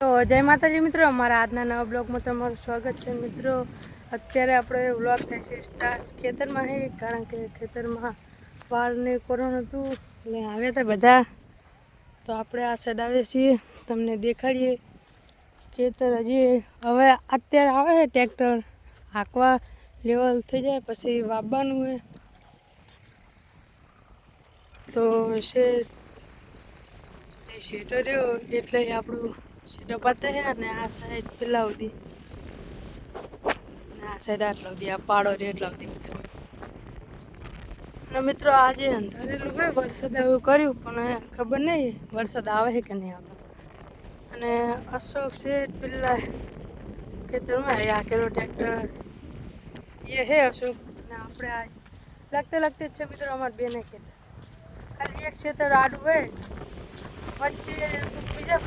તો જય માતાજી મિત્રો, અમારા આજના નવા બ્લોગમાં તમારું સ્વાગત છે મિત્રો। અત્યારે આપણે વ્લોગ થાય છે સ્ટાર્ટ ખેતરમાં છે, કારણ કે ખેતરમાં વાળને કોરોના હતું એટલે આવ્યા હતા બધા। તો આપણે આ સાઈડ આવીએ છીએ, તમને દેખાડીએ ખેતર। હજી હવે અત્યારે આવે છે ટ્રેક્ટર હાંકવા, લેવલ થઈ જાય પછી વાવવાનું હોય। તો શેટો રહ્યો એટલે આપણું શેટો પતે છે અને આ સાઈડ પેલા સુધી, આ સાઈડ આટલા સુધી, આ પાડો રે એટલા સુધી મિત્રો। અને મિત્રો આજે અંધારેલું હોય, વરસાદ એવું કર્યું પણ ખબર નહીં વરસાદ આવે છે કે નહીં આવતો। અને અશોક શેઠ પેલા ખેતરમાં હાંકેલો ટ્રેક્ટર એ હે અશોક, અને આપણે આ લાગતે જ છે મિત્રો અમારા બેને ખેતર। ખાલી એક ખેતર આડું હોય, વચ્ચે બીજા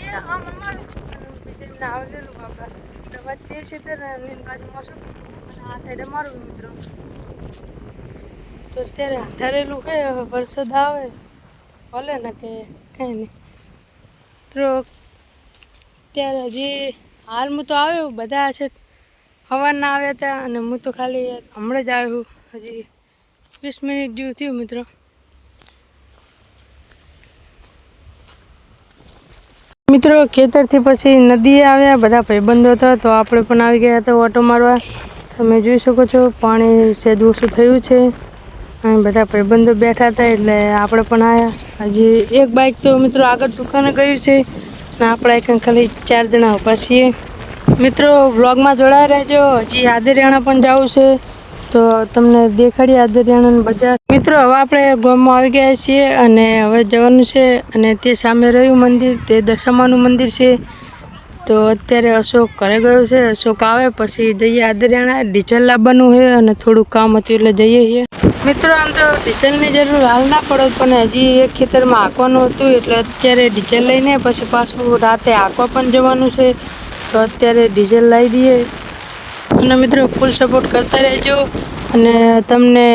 એ આમ અમારું છે, બીજા એમને આવેલું બાપા એટલે વચ્ચે એ ખેતર બાજુમાં શું અને આ સાઈડ અમારું મિત્રો। તો અત્યારે અંધારેલું હોય, હવે વરસાદ આવે ભલે ને કે કંઈ નહીં। તો અત્યારે હજી હાલ હું તો આવ્યો, બધા છે સવારના આવ્યા હતા અને હું તો ખાલી હમણાં જ આવ્યો, હજી 20 મિનિટ જેવું થયું મિત્રો। મિત્રો ખેતરથી પછી નદીએ આવ્યા, બધા ભાઈબંધો હતા તો આપણે પણ આવી ગયા હતા ઓટો મારવા। તમે જોઈ શકો છો પાણી સહેજ ઓછું થયું છે અને બધા ભાઈબંધો બેઠા હતા એટલે આપણે પણ આવ્યા। હજી એક બાઇક તો મિત્રો આગળ દુકાને ગયું છે અને આપણે એક ખાલી 4 જણા ઊભા છીએ। મિત્રો વ્લોગમાં જોડાઈ રહેજો, હજી આદરિયાણા પણ જવું છે તો તમને દેખાડીએ આદરિયાણાનું બજાર। મિત્રો હવે આપણે ગામમાં આવી ગયા છીએ અને હવે જવાનું છે, અને તે સામે રહ્યું મંદિર તે દશામાનું મંદિર છે। તો અત્યારે અશોક ઘરે ગયો છે, અશોક આવે પછી જઈએ આદરિયાણા। ડીઝલ લાવવાનું છે અને થોડું કામ હતું એટલે જઈએ છીએ મિત્રો। આમ તો ડીઝલની જરૂર હાલ ના પડે, પણ હજી એક ખેતરમાં હાંકવાનું હતું એટલે અત્યારે ડીઝલ લઈને પછી પાછું રાતે હાંકવા પણ જવાનું છે, તો અત્યારે ડીઝલ લાવી દઈએ। અને મિત્રો ફૂલ સપોર્ટ કરતા રહેજો અને તમને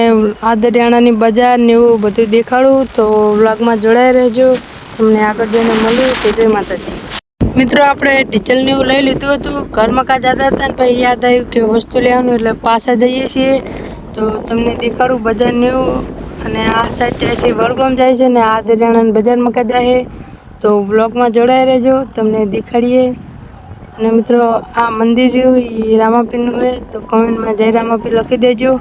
આદરિયાણાની બજાર ને એવું બધું દેખાડું, તો વ્લોગમાં જોડાઈ રહેજો। તમને આગળ જઈને મળ્યું તો જય માતાજી। મિત્રો આપણે ડીઝલ ને એવું લઈ લીધું હતું, ઘરમાં કાં જતા હતા ને પછી યાદ આવ્યું કે વસ્તુ લેવાનું એટલે પાછા જઈએ છીએ, તો તમને દેખાડું બજાર ને એવું। અને આ સાઈડ જાય છે વડગામ જાય છે ને આદરિયાણાની બજારમાં કાં જાય, તો વ્લોગમાં જોડાઈ રહેજો, તમને દેખાડીએ। અને મિત્રો આ મંદિર રહ્યું એ રામાપીરનું હોય, તો કમેન્ટમાં જય રામાપીર લખી દેજો।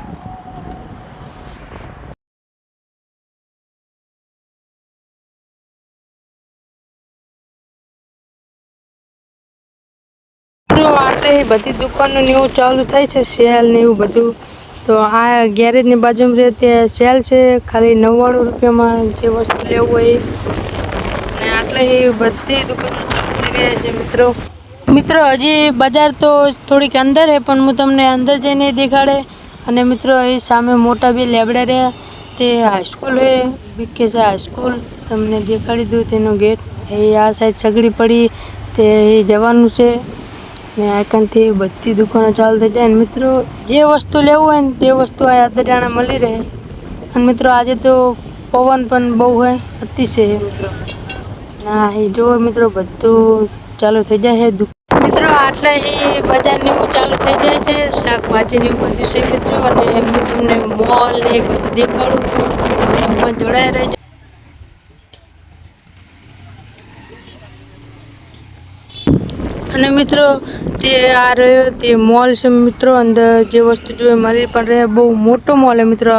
આટલે બધી દુકાનો ને એવું ચાલુ થાય છે, સેલ ને એવું બધું। તો આ ગેરેજની બાજુમાં રહે ત્યાં સેલ છે, ખાલી 99 રૂપિયામાં જે વસ્તુ લેવું હોય। અને આટલે બધી દુકાનો ચાલુ થઈ ગયા છે મિત્રો। મિત્રો હજી બજાર તો થોડીક અંદર છે, પણ હું તમને અંદર જઈને દેખાડે। અને મિત્રો એ સામે મોટા બે લેબડા રહ્યા તે હાઈસ્કૂલ છે, બીકે છે હાઈસ્કૂલ, તમને દેખાડી દઉં તેનો ગેટ। એ આ સાઈડ સગડી પડી તે જવાનું છે ને આઈકનથી બધી દુકાનો ચાલુ થઈ જાય। મિત્રો જે વસ્તુ લેવું હોય ને તે વસ્તુ આ આદરિયાણા મળી રહે। અને મિત્રો આજે તો પવન પણ બહુ હોય, અતિશય મિત્રો। ના એ જો મિત્રો બધું ચાલુ થઈ જાય છે મિત્રો। આટલે બજારને એવું ચાલુ થઈ જાય છે, શાકભાજીને એવું બધું છે મિત્રો। અને હું તમને મોલ ને એ બધું દેખાડું, પણ જોડાઈ રહેજો। અને મિત્રો તે આ રહ્યો તે મોલ છે મિત્રો, અંદર જે વસ્તુ જોઈએ મળી પણ રહે, બહુ મોટો મોલ છે મિત્રો।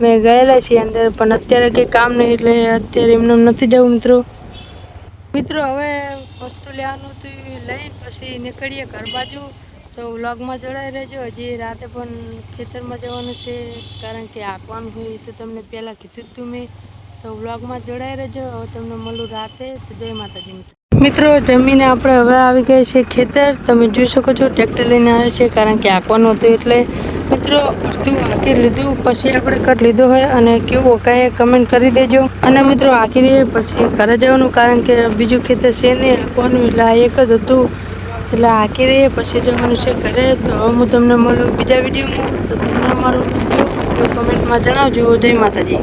મેં ગયેલા છીએ અંદર, પણ અત્યારે કંઈ કામ નહીં એટલે અત્યારે એમને નથી જવું મિત્રો। હવે વસ્તુ લેવાનું હતું લઈને પછી નીકળીએ ઘર બાજુ, તો વ્લોગમાં જોડાઈ રહેજો। હજી રાતે પણ ખેતરમાં જવાનું છે, કારણ કે હાંકવાનું હોય તો તમને પહેલાં કીધું હતું મેં, તો વ્લોગમાં જોડાઈ રહેજો। હવે તમને મળું રાતે, તો જય માતાજી મિત્રો। જમીને આપણે હવે આવી ગઈ છે ખેતર, તમે જોઈ શકો છો ટ્રેક્ટર લઈને આવે છે, કારણ કે હાંકવાનું હતું એટલે મિત્રો અડધું હાંકી લીધું પછી આપણે કટ લીધો હોય, અને કેવું કાંઈ કમેન્ટ કરી દેજો। અને મિત્રો હાંકી લઈએ પછી ઘરે જવાનું, કારણ કે બીજું ખેતર છે નહીં હાંકવાનું, એટલે આ એક જ હતું એટલે હાંકી રહીએ પછી જવાનું છે ઘરે। તો હવે હું તમને મળું બીજા વિડીયોમાં, તો તમને મારું કમેન્ટમાં જણાવજો। જય માતાજી।